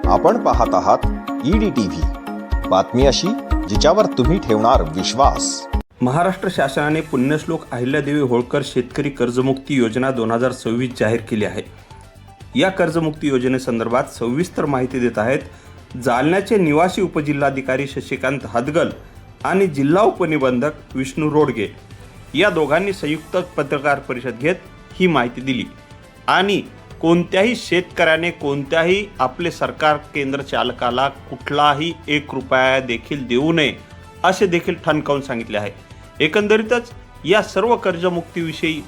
आपण पाहत आहात EDTV, बातमी अशी जिच्यावर तुम्ही ठेवणार विश्वास। महाराष्ट्र शासनाने पुण्यश्लोक अहिल्यादेवी होळकर शेतकरी कर्जमुक्ती योजना 2026 जाहीर केली आहे। या कर्जमुक्ती योजनेसंदर्भात सविस्तर माहिती देत आहेत जालन्याचे निवासी उपजिल्हाधिकारी शशिकांत हदगल आणि जिल्हा उपनिबंधक विष्णू रोडगे। या दोघांनी संयुक्त पत्रकार परिषद घेत ही माहिती दिली आणि कोणत्याही शेतकऱ्याने कोणत्याही आपले सरकार केंद्र चालकाला कुठलाही 1 रुपया देखील देऊ नये असे देखील ठणकावून सांगितले आहे। एकंदरीतच या सर्व कर्जमुक्तीविषयी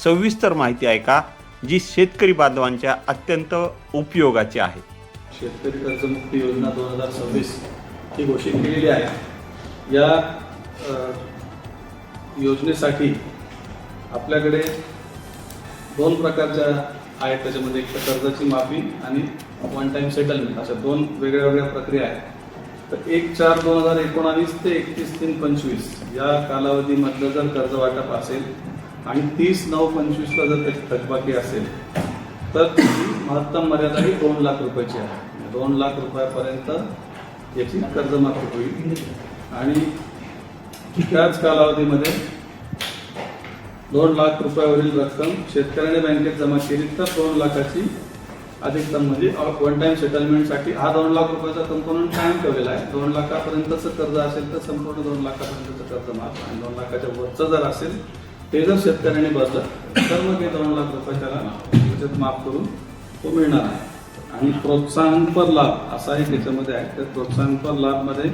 सविस्तर माहिती आहे का जी शेतकरी बांधवांच्या अत्यंत उपयोगाची आहे। शेतकरी कर्जमुक्ती योजना 2026 ही घोषित केलेली आहे। या योजनेसाठी आपल्याकडे 2 प्रकारच्या आहेत। त्याच्यामध्ये एक कर्जाची माफी आणि वन टाइम सेटलमेंट अशा 2 वेगळ्या प्रक्रिया आहेत। तर 1/4/2019 ते 31/3/25 या कालावधीमधलं जर कर्ज वाटप असेल आणि 30/9/25ला जर त्याची थकबाकी असेल तर महत्तम मर्यादा ही 2 लाख रुपयाची आहे। 2 लाख रुपयापर्यंत याची कर्जमाफी होईल आणि त्याच कालावधीमध्ये 2 लाख रुपयावरील रक्कम शेतकऱ्याने बँकेत जमा केली तर 2 लाखाची अधिकतम म्हणजे वन टाइम सेटलमेंटसाठी हा 2 लाख रुपयाचा कंपोनंट कायम ठेवलेला आहे। 2 लाखापर्यंतचं कर्ज असेल तर संपूर्ण 2 लाखापर्यंतचं कर्ज माफ आणि 2 लाखाच्या वरचं जर असेल ते जर शेतकऱ्याने भरलं तर मग हे 2 लाख रुपये त्याला बचत माफ करून तो मिळणार आहे। आणि प्रोत्साहनपर लाभ असाही त्याच्यामध्ये आहे। तर प्रोत्साहनपर लाभमध्ये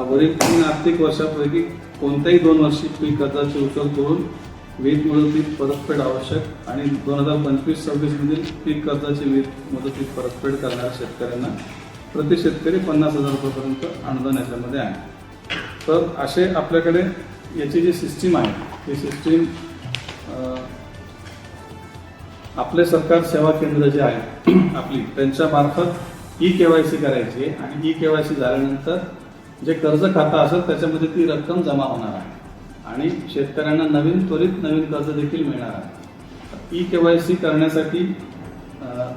वरील 3 आर्थिक वर्षापैकी कोणत्याही 2 वर्षी पीक कर्जाची उचल करून वीज मुदतीत परतफेड आवश्यक आणि 2025-26 मधील पीक कर्जाची वीज मुदतीत परतफेड करणाऱ्या शेतकऱ्यांना प्रति शेतकरी 50,000 रुपयापर्यंत अनुदान याच्यामध्ये आहे। तर असे आपल्याकडे याची जी सिस्टीम आहे ती सिस्टीम आपले सरकार सेवा केंद्र जे आहे आपली त्यांच्या मार्फत EKYC करायची आहे आणि EKYC झाल्यानंतर जे कर्ज खातं असेल त्याच्यामध्ये ती रक्कम जमा होणार आहे आणि शेतकऱ्यांना त्वरित नवीन कर्ज देखील मिळणार आहे। EKYC करण्यासाठी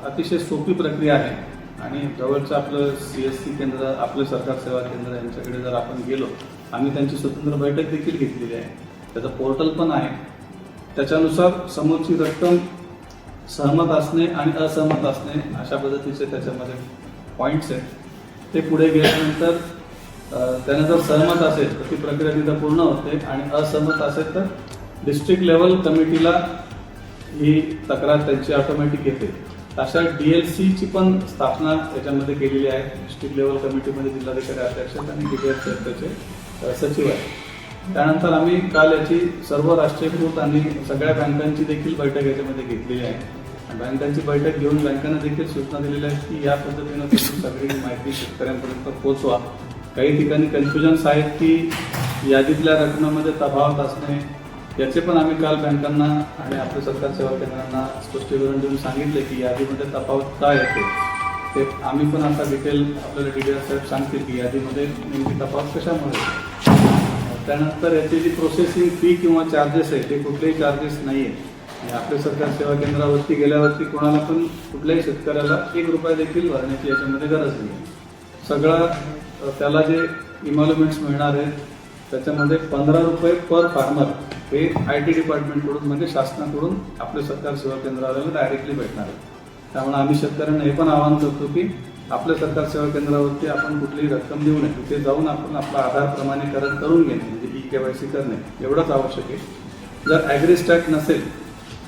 अतिशय सोपी प्रक्रिया आहे आणि जवळचं आपलं CSC केंद्र आपले सरकार सेवा केंद्र यांच्याकडे जर आपण गेलो आम्ही त्यांची स्वतंत्र बैठक देखील घेतलेली आहे। त्याचं पोर्टल पण आहे। त्याच्यानुसार समोरची रक्कम सहमत असणे आणि असहमत असणे अशा पद्धतीचे त्याच्यामध्ये पॉईंट्स आहेत। ते पुढे गेल्यानंतर त्याने जर सहमत असेल तर ती प्रक्रिया तिथं पूर्ण होते आणि असहमत असेल तर डिस्ट्रिक्ट लेवल कमिटीला ही तक्रार त्यांची ऑटोमॅटिक येते। अशा DLCची पण स्थापना याच्यामध्ये केलेली आहे। डिस्ट्रिक्ट लेवल कमिटीमध्ये जिल्हाधिकारी अध्यक्ष आणि DDR त्याचे सचिव आहेत। त्यानंतर आम्ही काल याची सर्व राष्ट्रीयकृत आणि सगळ्या बँकांची देखील बैठक याच्यामध्ये घेतलेली आहे। बँकांची बैठक घेऊन बँकांना देखील सूचना दिलेल्या आहेत की या पद्धतीनं तुम्ही सगळी माहिती शेतकऱ्यांपर्यंत पोहोचवा। काही ठिकाणी कन्फ्युजन्स आहेत की यादीतल्या रकमेमध्ये तफावत असणे याचे पण आम्ही काल बँकांना आणि आपल्या सरकार सेवा केंद्रांना स्पष्टीकरण देऊन सांगितले की यादीमध्ये तफावत काय येते ते आम्ही पण आता डिटेल आपल्याला DDR साहेब सांगतील की यादीमध्ये नेमकी तफावत कशामुळे। त्यानंतर याची जी प्रोसेसिंग फी किंवा चार्जेस आहे ते कुठलेही चार्जेस नाही आहे। आपल्या सरकार सेवा केंद्रावरती गेल्यावरती कोणाला पण कुठल्याही शेतकऱ्याला 1 रुपया देखील भरण्याची याच्यामध्ये गरज नाही। सगळं त्याला जे इमॉल्युमेंट्स मिळणार आहेत त्याच्यामध्ये 15 रुपये पर फार्मर हे IT डिपार्टमेंटकडून म्हणजे शासनाकडून आपले सरकार सेवा केंद्राला डायरेक्टली भेटणार आहे। त्यामुळे आम्ही शेतकऱ्यांना हे पण आवाहन करतो की आपल्या सरकार सेवा केंद्रावरती आपण कुठलीही रक्कम देऊ नये, तिथे जाऊन आपण आपला आधार प्रमाणीकरण करून घेणे म्हणजे EKYC करणे एवढंच आवश्यक आहे। जर ॲग्रिस्टॅक नसेल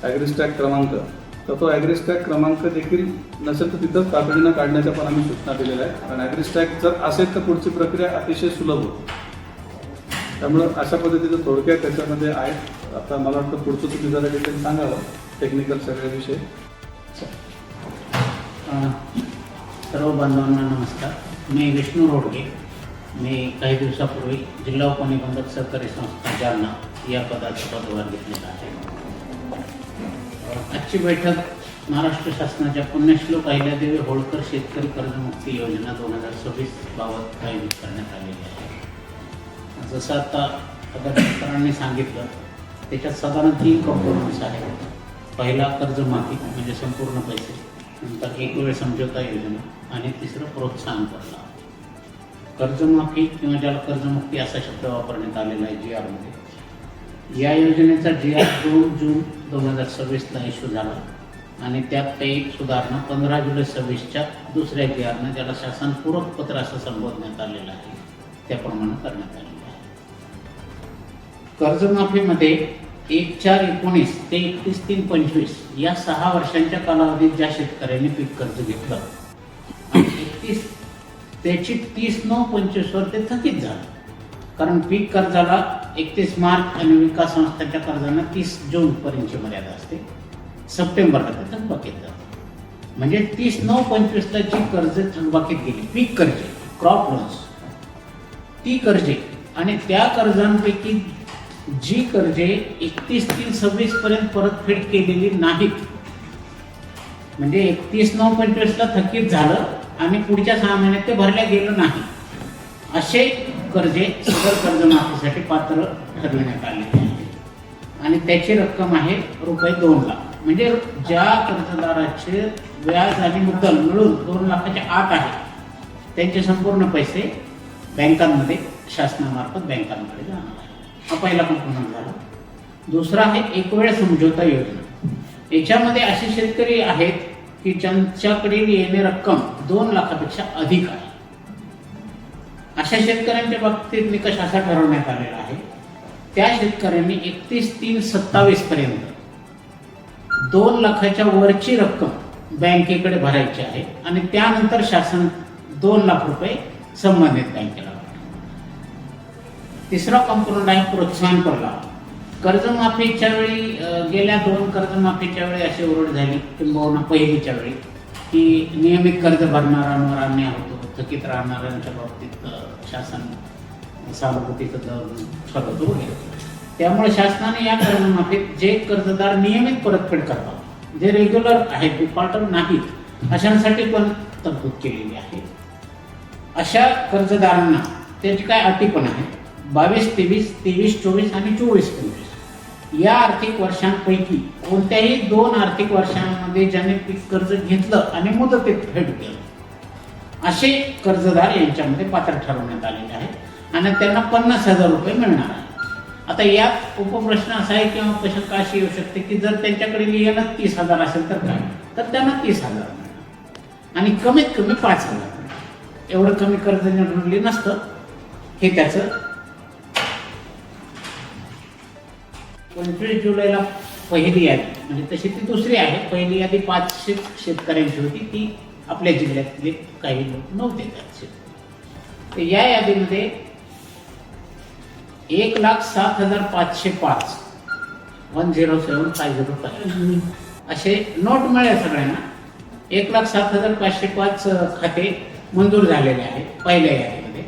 ॲग्रिस्टॅक क्रमांक तर तो ॲग्रिस्टॅक क्रमांक देखील नसेल तर तिथं तातडीनं काढण्याच्या पण आम्ही सूचना दिलेल्या आहेत। कारण ॲग्रिस्टॅक जर असेल तर पुढची प्रक्रिया अतिशय सुलभ होते। त्यामुळं अशा पद्धतीचं थोडक्यात त्याच्यामध्ये आहे। आता मला वाटतं पुढचं तुम्ही जरा डिटेल सांगावं टेक्निकल सगळ्याविषयी। सर्व बांधवांना नमस्कार। मी विष्णू रोडगे। मी काही दिवसापूर्वी जिल्हा उपनिबंधक सहकारी संस्था जालना या पदाचा पदभार घेतलेला आहे। आजची बैठक महाराष्ट्र शासनाच्या पुण्यश्लोक अहिल्यादेवी होळकर शेतकरी कर्जमुक्ती योजना 2026 बाबत आयोजित करण्यात आलेली आहे। जसं आता पदाधिकाऱ्यांनी सांगितलं त्याच्यात साधारण 3 कंपोनंट्स आहेत। पहिला कर्जमाफी म्हणजे संपूर्ण पैसे, नंतर एक वेळ समझोता योजना आणि तिसरं प्रोत्साहन कर लाभ. कर्जमाफी किंवा ज्याला कर्जमुक्ती असा शब्द वापरण्यात आलेला आहे GR मध्ये. या योजनेचा GR 2 जून 2026ला इश्यू झाला आणि त्यात काही सुधारणा 15 जुलै 26च्या दुसऱ्या GRनं, ज्याला शासन पूरक पत्र असं संबोधण्यात आलेलं आहे, त्याप्रमाणे करण्यात आलेलं आहे. कर्जमाफीमध्ये 1/4/19 ते 31/3/25 या 6 वर्षांच्या कालावधीत ज्या शेतकऱ्यांनी पीक कर्ज घेतलं आणि त्याची 30/9/25 वर ते थकीत झालं. कारण पीक कर्जाला 31 मार्च आणि विकास संस्थांच्या कर्जांना 30 जून पर्यंतची मर्यादा असते. सप्टेंबरला ते थकबाकीत जातं. म्हणजे 30/9/25ला जी कर्ज थकबाकीत गेली, पीक कर्जे, क्रॉप लोन्स, ती कर्जे आणि त्या कर्जांपैकी जी कर्जे 31/3/26 पर्यंत परतफेड केलेली नाहीत, म्हणजे 31/9/25ला थकीत झालं आणि पुढच्या 6 महिन्यात ते भरल्या गेलं नाही, असे कर्जे सदर कर्जमाफीसाठी पात्र ठरविण्यात आलेले आहे. आणि त्याची रक्कम आहे ₹2 लाख. म्हणजे ज्या कर्जदाराचे व्याज आणि मुद्दल मिळून 2 लाखाच्या आत आहे त्यांचे संपूर्ण पैसे बँकांमध्ये, शासनामार्फत बँकांकडे जाणार आहे. हा पहिला कंपोनंट झाला. दुसरा आहे एक वेळ समझोता योजना. याच्यामध्ये असे शेतकरी आहेत की ज्यांच्याकडील येणे रक्कम 2 लाखापेक्षा अधिक आहे. अशा शेतकऱ्यांच्या बाबतीत निकष असा ठरवण्यात आलेला आहे, त्या शेतकऱ्यांनी 31/3/27 पर्यंत 2 लाखाच्या वरची रक्कम बँकेकडे भरायची आहे आणि त्यानंतर शासन 2 लाख रुपये संबंधित बँकेला. तिसरा कंपोनंट आहे प्रोत्साहन कर लाभ. कर्जमाफीच्या वेळी गेल्या 2 कर्जमाफीच्या वेळी अशी ओरड झाली, किंबहुना पहिलीच्या वेळी, की नियमित कर्ज भरणाऱ्यांवर अन्याय होतो, थकीत राहणाऱ्यांच्या बाबतीत शासन सहानुभूतीचं धोरण ठरवतो वगैरे. त्यामुळे शासनाने या कर्जमाफीत जे कर्जदार नियमित परतफेड करतात, जे रेग्युलर आहेत, डिफॉल्टर नाहीत, अशांसाठी पण तरतूद केलेली आहे. अशा कर्जदारांना त्याची काय अटी पण आहे. 22-23, 23-24 आणि 24-25 या आर्थिक वर्षांपैकी कोणत्याही 2 आर्थिक वर्षांमध्ये ज्याने पीक कर्ज घेतलं आणि मुदतीत फेड केलं, असे कर्जदार यांच्यामध्ये पात्र ठरवण्यात आलेले आहे आणि त्यांना 50,000 रुपये मिळणार आहे. आता यात उपप्रश्न असा आहे किंवा शंका अशी येऊ शकते की जर त्यांच्याकडे लिहिलं 30,000 असेल तर काय, तर त्यांना 30,000 मिळणार आणि कमीत कमी 5,000 मिळणार. एवढं कमी कर्ज निर्णय नसतं, हे त्याचं. 25 जुलैला पहिली यादी, म्हणजे तशी ती दुसरी आहे. पहिली यादी 500 शेतकऱ्यांची होती, ती आपल्या जिल्ह्यातले काही लोक नव्हते त्यात. तर या यादीमध्ये 1,07,505 107,505 असे नोट मिळाले सगळ्यांना. 1,07,505 खाते मंजूर झालेले आहेत पहिल्या यादीमध्ये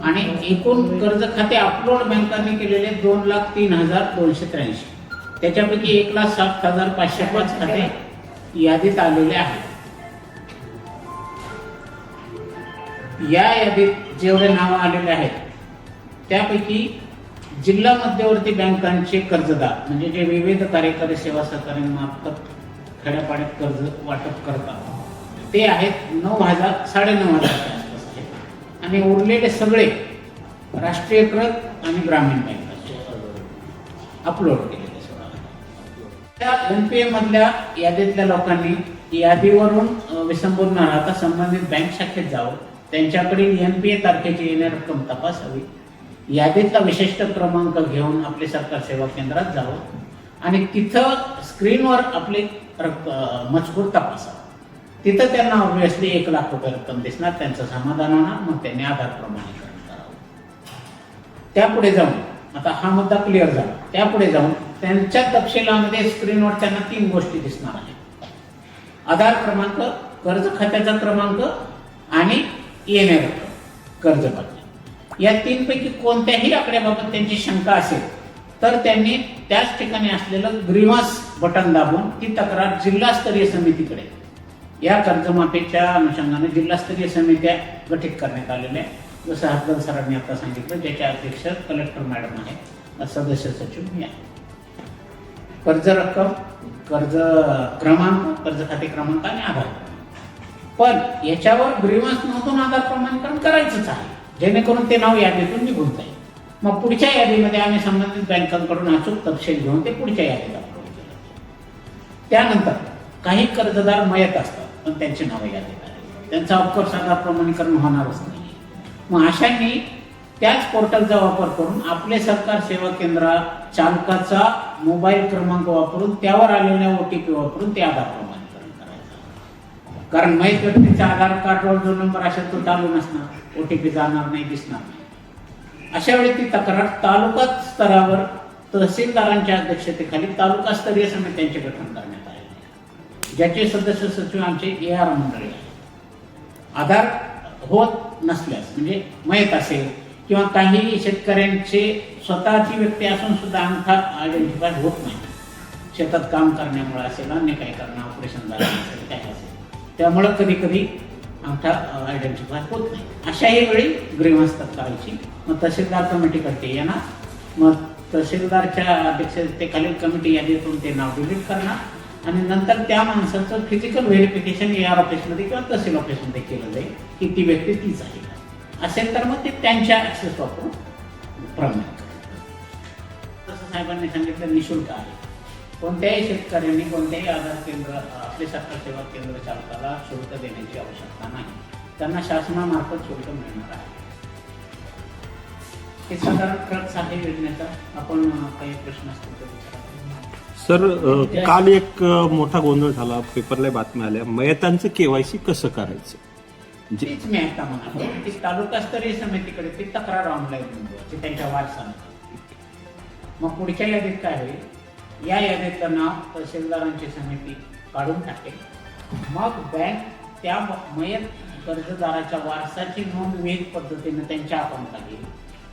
आणि एकूण कर्ज खाते अपलोड बँकांनी केलेले 2,03,283. त्याच्यापैकी 1,07,505 खाते यादीत आलेले आहेत. या यादीत जेवढे नावं आलेले आहेत त्यापैकी जिल्हा मध्यवर्ती बँकांचे कर्जदार, म्हणजे जे विविध कार्यकारी सेवा सहकार्यांमार्फत खेड्यापाड्यात कर्ज वाटप करतात, ते आहेत 9,000-9,500 आसपास आहेत आणि उरलेले सगळे राष्ट्रीयकृत आणि ग्रामीण बँकांचे अपलोड केलेले सगळं. त्या NPA मधल्या यादीतल्या लोकांनी यादीवरून विसंबून न राहता संबंधित बँक शाखेत जावं, त्यांच्याकडील NPA तारखेची येणे रक्कम तपासावी, यादीतला विशिष्ट क्रमांक घेऊन आपले सरकार सेवा केंद्रात जावं आणि तिथं स्क्रीनवर आपले मजकूर तपासावा. तिथं त्यांना ऑब्व्हियसली 1 लाख रुपये रक्कम दिसणार, त्यांचं समाधान होणार, मग त्यांनी आधार प्रमाणीकरण करावं. त्यापुढे जाऊन, आता हा मुद्दा क्लिअर झाला, त्यापुढे जाऊन त्यांच्या तपशिलामध्ये स्क्रीनवर त्यांना 3 गोष्टी दिसणार आहेत: आधार क्रमांक, कर्ज खात्याचा क्रमांक आणि येणे रक्कम, कर्ज पात्र. या 3 पैकी कोणत्याही आकड्याबाबत त्यांची शंका असेल तर त्यांनी त्याच ठिकाणी असलेलं ग्रीव्हन्स बटन दाबून ती तक्रार जिल्हास्तरीय समितीकडे, या कर्जमाफीच्या अनुषंगाने जिल्हास्तरीय समित्या गठीत करण्यात आलेल्या आहेत. जसं हरदल सरांनी आता सांगितलं, ज्याचे अध्यक्ष कलेक्टर मॅडम आहे, सदस्य सचिव मी आहे. कर्ज रक्कम, कर्ज क्रमांक, कर्ज खाते क्रमांक आणि आधार क्रमांक. पण याच्यावर ग्रीव्हन्स नोंदवून आधार प्रमाणीकरण करायचंच आहे, जेणेकरून ते नाव यादीतून निघून जाईल. मग पुढच्या यादीमध्ये आम्ही संबंधित बँकांकडून अचूक तपशील घेऊन ते पुढच्या यादीत अपलोड केलं. त्यानंतर काही कर्जदार मयत असतात, पण त्यांची नावं यादीत आहे, त्यांचा ऑफकोर्स आधार प्रमाणीकरण होणारच नाही. मग अशांनी त्याच पोर्टलचा वापर करून आपले सरकार सेवा केंद्र चालकाचा मोबाईल क्रमांक वापरून त्यावर आलेल्या OTP वापरून ते आधार प्रमाणीकरण करायचं. कारण मयत व्यक्तीचा आधार कार्डवर जो नंबर असेल तो चालू नसणार, OTP जाणार नाही, दिसणार नाही. अशा वेळी ती तक्रार तालुका स्तरावर तहसीलदारांच्या अध्यक्षतेखाली तालुकास्तरीय समित्यांचे गठन करण्यात आले, ज्याचे सदस्य सचिव आमचे AR मंडळी आहे. आधार होत नसल्यास म्हणजे मयत असेल किंवा काही शेतकऱ्यांचे स्वतःची व्यक्ती असून सुद्धा अंगठा आयडेंटिफाय होत नाही, शेतात काम करण्यामुळे असेल, अन्य काही कारण ऑपरेशन झालं असेल, काय असेल, त्यामुळं कधी कधी अंगठा आयडेंटिफाय होत नाही. अशाही वेळी ग्रीव्हन्स करायची. मग तहसीलदार कमिटीकडे येणार, मग तहसीलदारच्या अध्यक्षतेखालील कमिटी यादीतून ते नाव डिलीट करणार आणि नंतर त्या माणसाचं फिजिकल व्हेरिफिकेशन AR ऑफिसमध्ये किंवा तहसील ऑफिसमध्ये केलं जाईल की ती व्यक्ती तीच आहे असेल तर मग ते त्यांच्या ऍक्सेस वापरून प्रमाणित करतात. तसं साहेबांनी सांगितलं निशुल्क आहे. कोणत्याही शेतकऱ्यांनी कोणत्याही आधार केंद्र आपले सरकार सेवा केंद्र चालकाला शुल्क देण्याची आवश्यकता नाही, त्यांना शासनामार्फत शुल्क मिळणार आहे. हे साधारण खर्च आहे योजनेचा. आपण काही प्रश्न असतील तर विचारा. सर, काल एक मोठा गोंधळ झाला, पेपरला बातम्या आल्या, मयतांचं KYC कसं करायचं? तीच मी आता म्हणालो की तालुकास्तरीय समितीकडे ती तक्रार ऑनलाईन नोंदवायची त्यांच्या वारसाने. मग पुढच्या यादीत काय होईल, या यादीतलं नाव तहसीलदारांची समिती काढून टाकेल. मग बँक त्या मयत कर्जदाराच्या वारसाची नोंद विहित पद्धतीने त्यांच्या अकाउंटला घेईल,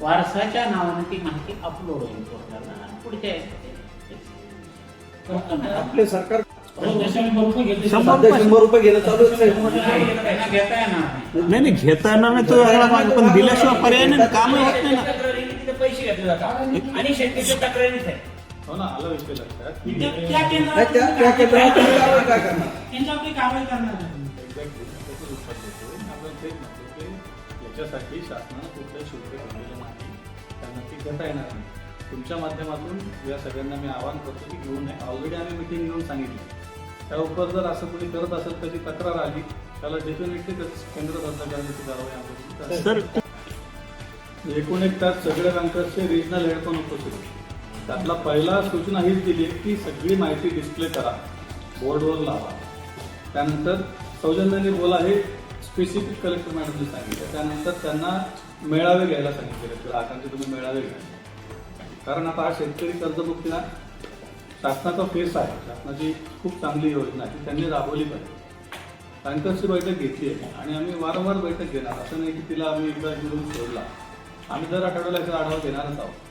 वारसाच्या नावाने ती माहिती अपलोड होईल पोर्टलला आणि पुढच्या आपले सरकार ₹100 घेणं चालू आहे. घेता येणार नाही. नाही घेता येणार नाही तो वेगळा मार्ग, पण दिल्याशिवाय पर्याय नाही, काम होत नाही ना. पैसे घेतले जातात आणि शेतीच्या तक्रारीच आहे. हो ना, आलं विषय लक्षात. त्या केंद्रात त्या केंद्रात तुम्ही काय करणार? त्यांच्यावरती कारवाई करणार नाही. आपण तेच म्हणतो की याच्यासाठी शासनानं कुठलंही शुल्क घेतलेलं नाही, त्यांना ती घेता येणार नाही. तुमच्या माध्यमातून या सगळ्यांना मी आवाहन करतो की घेऊन नये. ऑलरेडी आम्ही मिटिंग घेऊन सांगितली, त्या उपर जर असं कोणी करत असेल त्याची तक्रार आली त्याला डेफिनेटली केंद्र सरकार करण्याची कारवाई आम्ही. सर, एकूण एक त्यात सगळ्या बँकर्सचे रिजनल हेड पण उपस्थित होते. त्यातला पहिला सूचना हीच दिली की सगळी माहिती डिस्प्ले करा, बोर्डवर लावा. त्यानंतर सौजन्याने बोला हे स्पेसिफिक कलेक्टर मॅडमने सांगितलं. त्यानंतर त्यांना मेळावे घ्यायला सांगितले, ग्राहकांचे तुम्ही मेळावे घ्या. कारण आता हा शेतकरी कर्जमुक्तीला शासनाचा फेस आहे, शासनाची खूप चांगली योजना आहे, ती त्यांनी राबवली पाहिजे. बँकर्सची बैठक घेतली आहे आणि आम्ही वारंवार बैठक घेणार. असं नाही की तिला आम्ही एकदा घेऊन सोडला, आम्ही दर आठवड्याला याचा आढावा घेणारच आहोत.